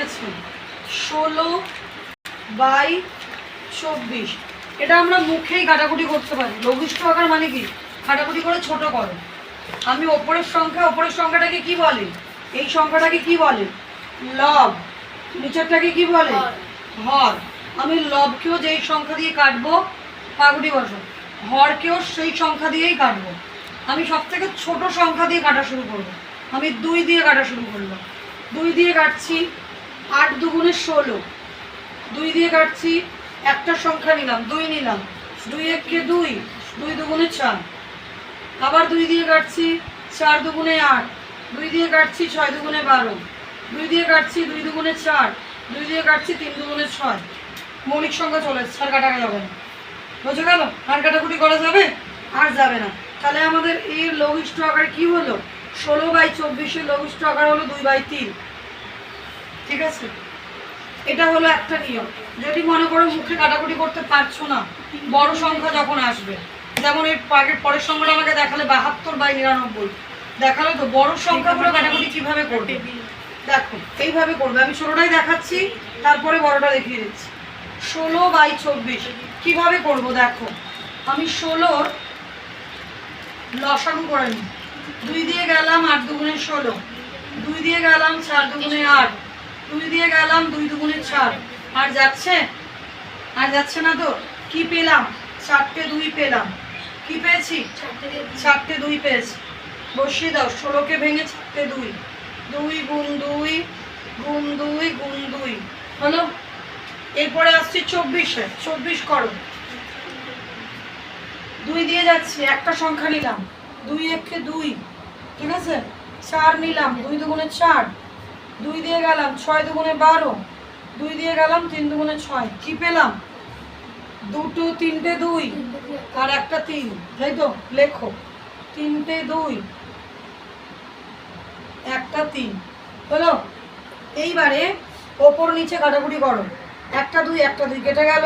দিয়েছে 16/24। এটা আমরা মুখেই কাটাকুটি করতে পারি। লঘিষ্ঠ আকার মানে কি? কাটাকুটি করে ছোট করো। আমি ওপরের সংখ্যাটাকে কি বলে? এই সংখ্যাটাকে কি বলে? লব। নিচেরটাকে কি বলে? হর। আমি লবকেও যেই সংখ্যা দিয়ে কাটবো, পাগুটি বসো, হরকেও সেই সংখ্যা দিয়েই কাটবো। আমি সব থেকে ছোট সংখ্যা দিয়ে কাটা শুরু করবো। আমি 2 দিয়ে কাটা শুরু করলাম। 2 দিয়ে কাটছি, 8 দুগুণে 16। 2 দিয়ে কাটছি, একটা সংখ্যা নিলাম, 2 নিলাম, 2 একে 2, 2 দুগুণে 4। আবার 2 দিয়ে কাটছি, 4 দুগুণে 8, 2 দিয়ে কাটছি, 6 দুগুণে 12, 2 দিয়ে কাটছি, 2 দুগুণে 4, 2 দিয়ে কাটছি, 3 দুগুণে 6। মৌলিক সংখ্যা চলে এসছে, আর কাটা যাবে না। বুঝে গেল? আর কাটাকুটি করা যাবে? আর যাবে না। তাহলে আমাদের এর লঘিষ্ঠ আকার কি হলো? 16/24 লঘিষ্ঠ আকার হলো 2/3। ঠিক আছে, এটা হলো একটা নিয়ম। যদি মনে করো মুখে কাটাকুটি করতে পারছো না, বড় সংখ্যা যখন আসবে, যেমন এর পরের সংখ্যাটা আমাকে দেখালে 72/99 দেখালো, তো বড় সংখ্যাগুলো কাটাকুটি কিভাবে করবে দেখো, এইভাবে করবে। আমি ছোটটাই দেখাচ্ছি, তারপরে বড়টা দেখিয়ে দিচ্ছি। 16/24 কিভাবে করব দেখো। আমি 16 লসাগু করে নিই। 2 দিয়ে গেলাম 8 দুগুণে 16, 2 দিয়ে গেলাম 4 দুগুণে 8, 2 দিয়ে গেলাম 2 দুগুণে 4। আর যাচ্ছে? আর যাচ্ছে না তো। কি পেলাম? 4টে 2 পেলাম। কি পেয়েছি? 4টে 2 পেয়েছি। বসিয়ে দাও। 16কে ভেঙে 4টে 2, 2 গুণ 2 গুণ 2 গুণ 2 হলো। এরপরে আসছি 24-এ। 24 করো। 2 দিয়ে যাচ্ছি, একটা সংখ্যা নিলাম, 2 একে 2, ঠিক আছে। 4 নিলাম, 2 দুগুণে 4, 2 দিয়ে গেলাম 6 দুগুণে 12, 2 দিয়ে গেলাম 3 দুগুণে 6। কি পেলাম? 2 3টে 2 আর একটা 3, তাই তো? লেখো 3টে 2 একটা 3 হলো। এইবারে ওপর নিচে কাটাকুটি করো। একটা 2 একটা 2 কেটে গেল,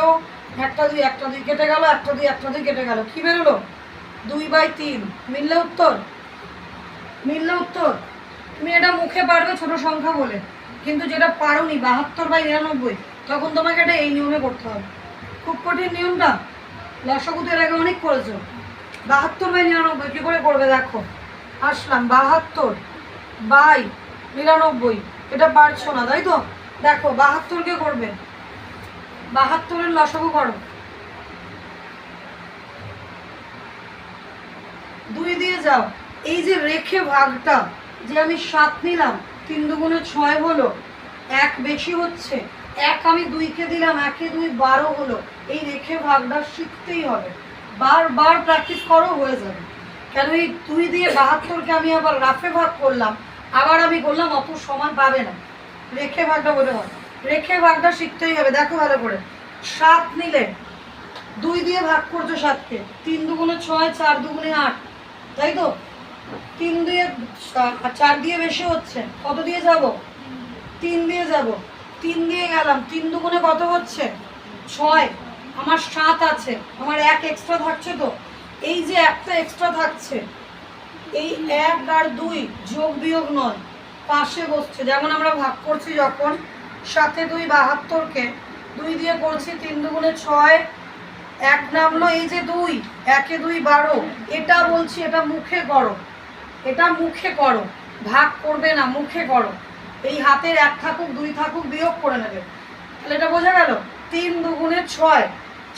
একটা 2 একটা 2 কেটে গেল, একটা 2 একটা 2 কেটে গেল। কি বেরোলো? 2/3। মিললে উত্তর? মিললে উত্তর? তুমি এটা মুখে পারবে ছোট সংখ্যা বলে, কিন্তু যেটা পারোনি 72/99, তখন তোমাকে এটা এই নিয়মে করতে হবে। খুব কঠিন নিয়মটা। লসাগুতে এর আগে অনেক করেছো। 72/99 কি করে করবে দেখো। আসলাম 72/99, এটা পারছো না তাই তো? দেখো 72কে করবে, 72-এর লসাগু করো। 2 দিয়ে যাও। এই যে রেখে ভাগটা, যে আমি 7 নিলাম, 3 দুগুণে 6 হলো, 1 বেশি হচ্ছে, 1 আমি 2কে দিলাম, 1 2 12 হলো। এই রেখে ভাগটা শিখতেই হবে, বারবার প্র্যাকটিস করো, হয়ে যাবে। কেন এই 2 দিয়ে 72কে আমি আবার রাফে ভাগ করলাম, আবার আমি করলাম, অত সময় পাবে না। রেখে ভাগটা বলে হয়, রেখে ভাগটা শিখতেই হবে। দেখো ভালো করে, 7 নিলে 2 দিয়ে ভাগ করছো 7কে, 3 দুগুণে 6, 4 দুগুণে 8, তাই তো? 3 দিয়ে 4 দিয়ে বেশি হচ্ছে, কত দিয়ে যাব? 3 দিয়ে যাব। 3 দিয়ে গেলাম, 3 দুগুণে কত হচ্ছে? 6। আমার 7 আছে, আমার 1 এক্সট্রা থাকছে তো। এই যে একটা এক্সট্রা থাকছে, এই 1 আর 2 যোগ বিয়োগ নয়, পাশে বসছে। যেমন আমরা ভাগ করছি যখন 7 2 72কে 2 দিয়ে করছি, 3 দুগুণে 6, 1 নামলো, এই যে 2, 1 2 12, এটা বলছি, এটা মুখে করো, এটা মুখে করো, ভাগ করবে না, মুখে করো। এই হাতের 1 থাকুক 2 থাকুক বিয়োগ করে নেবে। তাহলে এটা বোঝা গেল। 3 দুগুণে 6,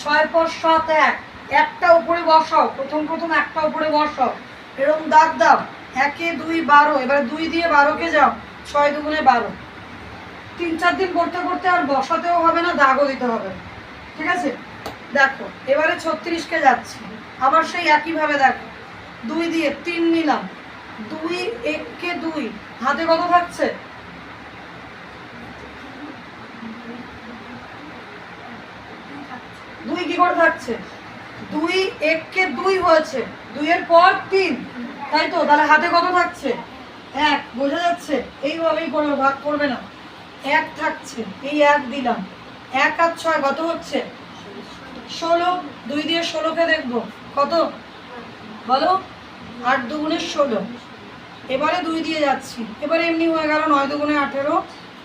6 পর 7 1, একটা উপরে বসাও, প্রথম একটা উপরে বসাও, এরকম দাগ দাও। 1 2 12, এবার 2 দিয়ে 12কে যাও, 6 দুগুণে 12। 3-4 দিন করতে করতে আর বসাতেও হবে না, দাগও দিতে হবে না। ঠিক আছে, দেখো এবারে 36কে যাচ্ছি, আবার সেই একইভাবে দেখো। 2 দিয়ে 3 নিলাম, 2 1কে 2, হাতে কত থাকছে? 2 কি করে থাকছে? 2 1কে 2 হয়েছে, 2 এর পর 3, তাই তো? তাহলে হাতে কত থাকছে? 1। বোঝা যাচ্ছে? এইভাবেই করবে, ভাগ করবে না। 1 থাকছে, এই 1 দিলাম, 1 আর 6 কত হচ্ছে? 16। 2 দিয়ে 16কে দেখবো কত বলো? 8 দুগুণে 16। এবারে 2 দিয়ে যাচ্ছি, এবারে এমনি হয়ে গেল 9 দুগুণে 18,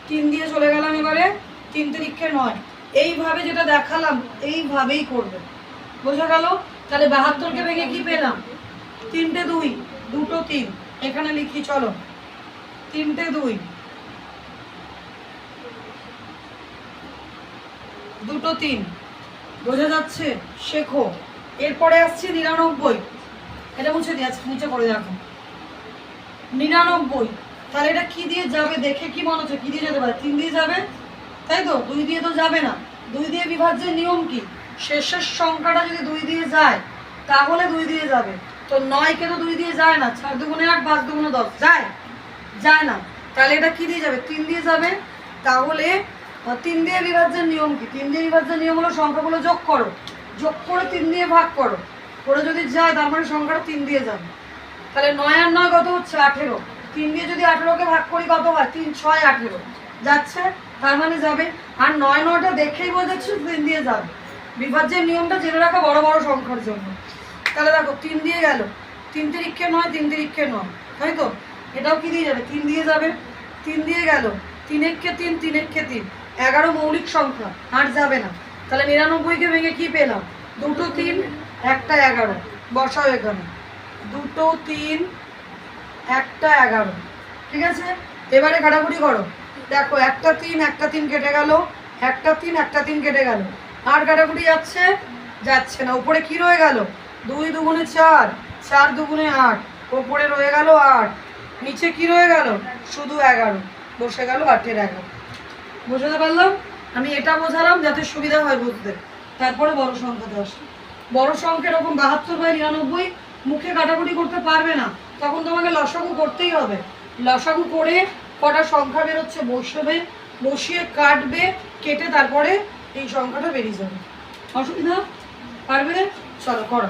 3 দিয়ে চলে গেলাম এবারে 3 তিরিক্ষে 9। এইভাবে যেটা দেখালাম এইভাবেই করবে, বোঝা গেল? তাহলে 72কে ভেঙে কি পেলাম? 3টে 2, 2টো 3। এখানে লিখি চলো, 3টে 2, 2টো 3। বোঝা যাচ্ছে? শেখো। এরপরে আসছে 99। এটা মুছে দিয়ে আজকে নিচে করে রাখো। 99, তাহলে এটা কি দিয়ে যাবে দেখে কি মনে হচ্ছে? কি দিয়ে যেতে পারে? 3 দিয়ে যাবে, তাই তো? 2 দিয়ে তো যাবে না। 2 দিয়ে বিভাজ্যের নিয়ম কি? শেষের সংখ্যাটা যদি 2 দিয়ে যায় তাহলে 2 দিয়ে যাবে। তো 9কে তো 2 দিয়ে যায় না, 4 দুগুণে 8, 5 দুগুণে 10, যায়? যায় না। তাহলে এটা কি দিয়ে যাবে? 3 দিয়ে যাবে। তাহলে 3 দিয়ে বিভাজ্যের নিয়ম কি? 3 দিয়ে বিভাজ্যের নিয়ম হলো সংখ্যাগুলো যোগ করো, যোগ করে 3 দিয়ে ভাগ করো, করে যদি যায় তার মানে সংখ্যাটা 3 দিয়ে যাবে। তাহলে 9 আর 9 কত হচ্ছে? 18। 3 দিয়ে যদি 18কে ভাগ করি কত হয়? 3 6 18, যাচ্ছে, তার মানে যাবে। আর 9 9টা দেখেই বোঝাচ্ছে 3 দিয়ে যাবে। বিভাজ্যের নিয়মটা জেনে রাখা বড় বড় সংখ্যার জন্য। তাহলে দেখো 3 দিয়ে গেল, 3 তিরিক্ষে 9, 3 তিরিক্ষে 9, তাই তো? এটাও কি দিয়ে যাবে? 3 দিয়ে যাবে। 3 দিয়ে গেল, 3 একে 3, 3 একে 3, 11 মৌলিক সংখ্যা, আর যাবে না। তাহলে 99কে ভেঙে কি পেলাম? 2টো 3, একটা 11। বসাও এখানে, 2টো 3, একটা 11। ঠিক আছে, এবারে কাটাকুটি করো। দেখো একটা 3, একটা 3 কেটে গেল, একটা 3, একটা 3 কেটে গেল। আর কাটাকুটি যাচ্ছে? যাচ্ছে না। উপরে কি রয়ে গেল? 2 দুগুণে 4, 4 দুগুণে 8, ওপরে রয়ে গেল 8, নিচে কি রয়ে গেল? শুধু 11, বসে গেল 8-এর 11। বোঝাতে পারলাম? আমি এটা বোঝালাম যাতে সুবিধা হয় বুঝতে। তারপরে বড় সংখ্যাতে আসে। বড় সংখ্যা এরকম 72/99 মুখে কাটাকুটি করতে পারবে না, তখন তোমাকে লসাগু করতেই হবে। লসাগু করে কটা সংখ্যা বেরোচ্ছে বসবে, বসিয়ে কাটবে, কেটে তারপরে এই সংখ্যাটা বেরিয়ে যাবে। অসুবিধা? পারবে? চলো করো।